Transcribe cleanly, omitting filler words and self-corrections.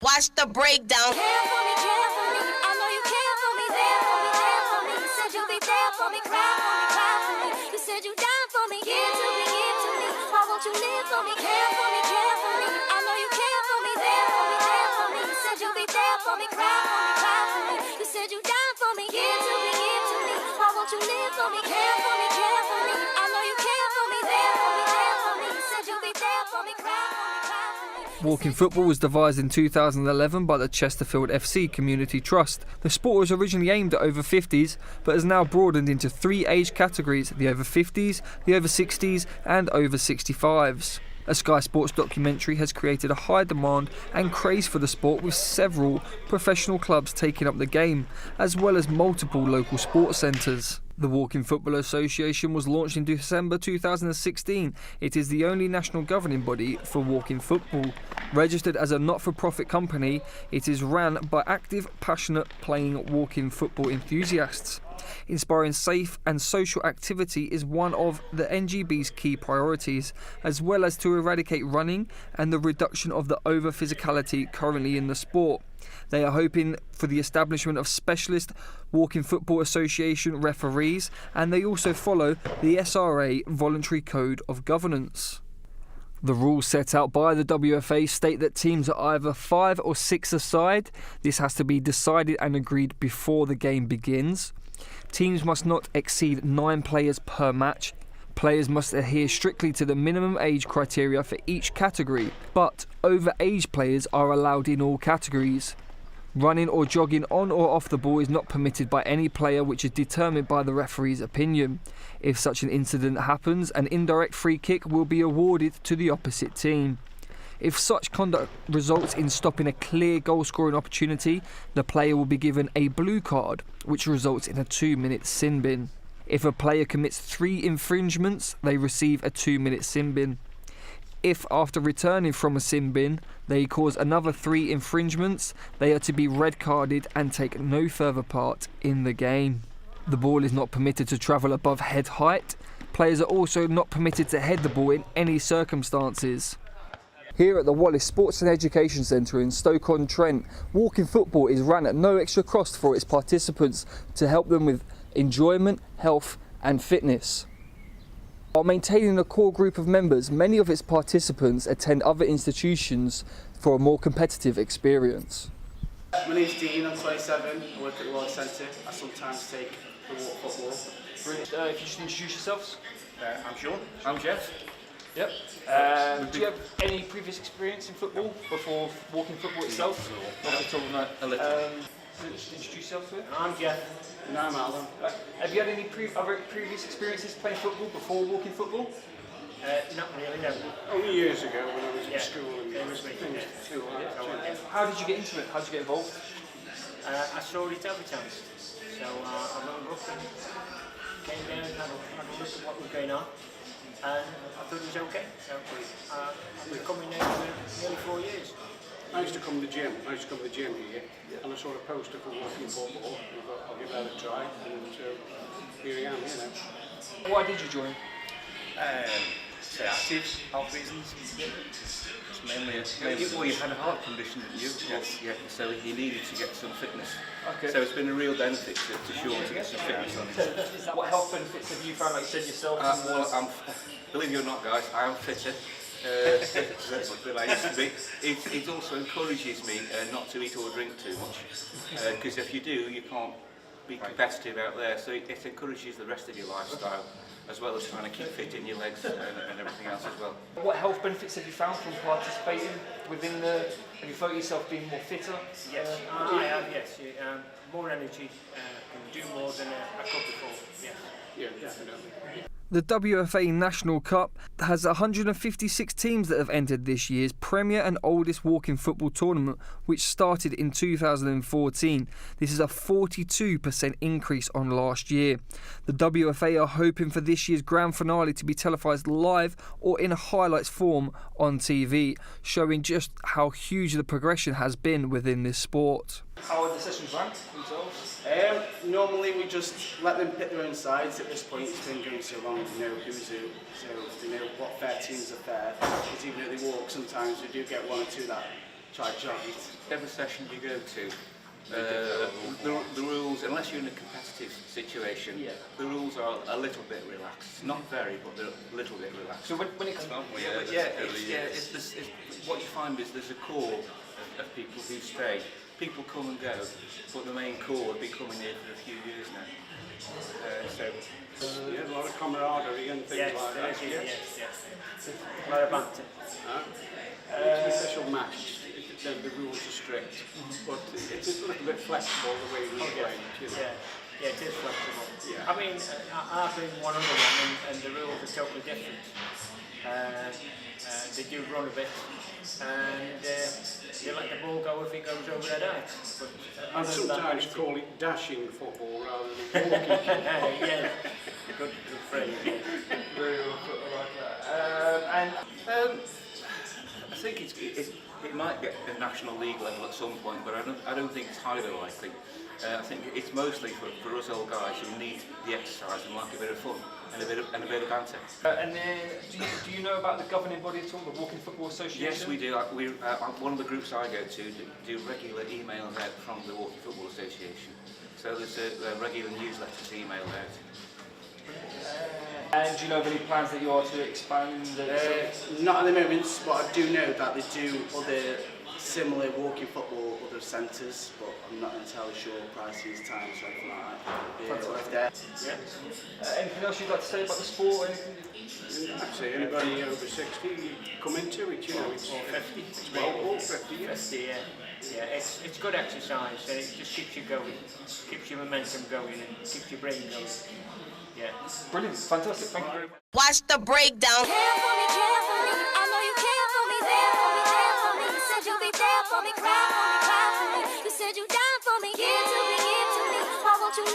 Watch the breakdown. Care for me, I know you care for me, there for me. You said you'll be there for me, cry for me. You said you died for me, give to me. Why won't you live for me, care for me. I know you care for me, there for me. You said you'll be there for me, cry for me. You said you died for me, give to me. Why won't you live for me, care for me. I know you care for me, there for me. You said you'll be there for me, cry for me. Walking football was devised in 2011 by the Chesterfield FC Community Trust. The sport was originally aimed at over 50s, but has now broadened into 3 age categories: the over 50s, the over 60s and over 65s. A Sky Sports documentary has created a high demand and craze for the sport, with several professional clubs taking up the game, as well as multiple local sports centres. The Walking Football Association was launched in December 2016. It is the only national governing body for walking football. Registered as a not-for-profit company, it is run by active, passionate, playing walking football enthusiasts. Inspiring safe and social activity is one of the NGB's key priorities, as well as to eradicate running and the reduction of the over-physicality currently in the sport. They are hoping for the establishment of specialist Walking Football Association referees, and they also follow the SRA Voluntary Code of Governance. The rules set out by the WFA state that teams are either 5 or 6 aside. This has to be decided and agreed before the game begins. Teams must not exceed 9 players per match. Players must adhere strictly to the minimum age criteria for each category, but over-age players are allowed in all categories. Running or jogging on or off the ball is not permitted by any player, which is determined by the referee's opinion. If such an incident happens, an indirect free kick will be awarded to the opposite team. If such conduct results in stopping a clear goal-scoring opportunity, the player will be given a blue card, which results in a 2-minute sin bin. If a player commits 3 infringements, they receive a 2-minute sin bin. If after returning from a sin bin, they cause another 3 infringements, they are to be red carded and take no further part in the game. The ball is not permitted to travel above head height. Players are also not permitted to head the ball in any circumstances. Here at the Wallace Sports and Education Centre in Stoke-on-Trent, walking football is run at no extra cost for its participants to help them with enjoyment, health and fitness. While maintaining a core group of members, many of its participants attend other institutions for a more competitive experience. My name's Dean, I'm 27, I work at the Wallace Centre. I sometimes take the walk football. Brilliant. If you just introduce yourselves. I'm Sean. I'm Jeff. Yep. Do you have any previous experience in football before walking football itself? Not at all, no. A little. Just introduce yourself to it. I'm Jeff. And I'm Alan. Have you had any other previous experiences playing football before walking football? Not really, no. Only years ago when I was in school and it was me. school. How did you get into it? How did you get involved? I saw it advertised, so I wrote a book and came down and had a look at what was going on, and I thought it was okay. So I've been coming now for nearly 4 years. I used to come to the gym. Here, and I saw a poster for walking football. And I thought, I'll give that a try, and so here I am. Why did you join? Stay active, health reasons. It's mainly well, you had a heart condition, didn't you? Yes. Yeah. So you needed to get some fitness. Okay. So it's been a real benefit to Sean to get some fitness on it. What health benefits have you found, like you said yourself? Well, believe it or not, guys, I am fitter. Than I used to be. It also encourages me not to eat or drink too much, because if you do, you can't be competitive out there. So it encourages the rest of your lifestyle, as well as trying to keep fit in your legs and everything else as well. What health benefits have you found from participating within the? Have you felt yourself being more fitter? Yes, I have. Yes, more energy, can do more than I could before. Yes. Yeah, definitely. The WFA National Cup has 156 teams that have entered this year's premier and oldest walking football tournament, which started in 2014. This is a 42% increase on last year. The WFA are hoping for this year's grand finale to be televised live or in a highlights form on TV, showing just how huge the progression has been within this sport. How are the sessions run themselves? Normally we just let them pick their own sides. At this point it's been going so long to know who's who, so they know what fair teams are fair. Because even though they walk, sometimes we do get 1 or 2 that try to join it. Every session you go to, the rules, unless you're in a competitive situation, the rules are a little bit relaxed. Not very, but they're a little bit relaxed. So when it comes, What you find is there's a core of people who stay. People come and go, but the main core have been coming here for a few years now. Yeah, a lot of camaraderie and things Yes, like that. yes. A lot of banter. It's an official match. The rules are strict, but it's a little bit flexible the way we play it. You know. Yeah, it is flexible. Yeah. I mean, I've been one other one, and the rules are totally different. They do run a bit, and they let the ball go if it goes over their head. But And sometimes call it dashing football rather than walking. yeah, good phrase. very well put, I like that. I think it might get a national league level at some point, but I don't think it's highly likely. I think it's mostly for us old guys who need the exercise and like a bit of fun and a bit of banter. And then, do you know about the governing body at all, the Walking Football Association? Yes, we do. One of the groups I go to do regular emails out from the Walking Football Association. So there's a regular newsletters emailed out. And do you know of any plans that you are to expand? Not at the moment, but I do know that they do other similar walking football, other centres, but I'm not entirely sure prices, times, or anything like that. Anything else you'd like to say about the sport or anything? Actually, anybody over 60 come into it, you know, it's 50. It's well, 50, yes. Yeah, it's good exercise, and it just keeps you going, keeps your momentum going, and keeps your brain going. Yeah. Brilliant, fantastic, thank you very much. Watch the breakdown. Care for me, I know you care for me, there for me. You said you'll be there for me, cry for me, cry for me. You said you down for me, give to me, give to me. Why won't you live?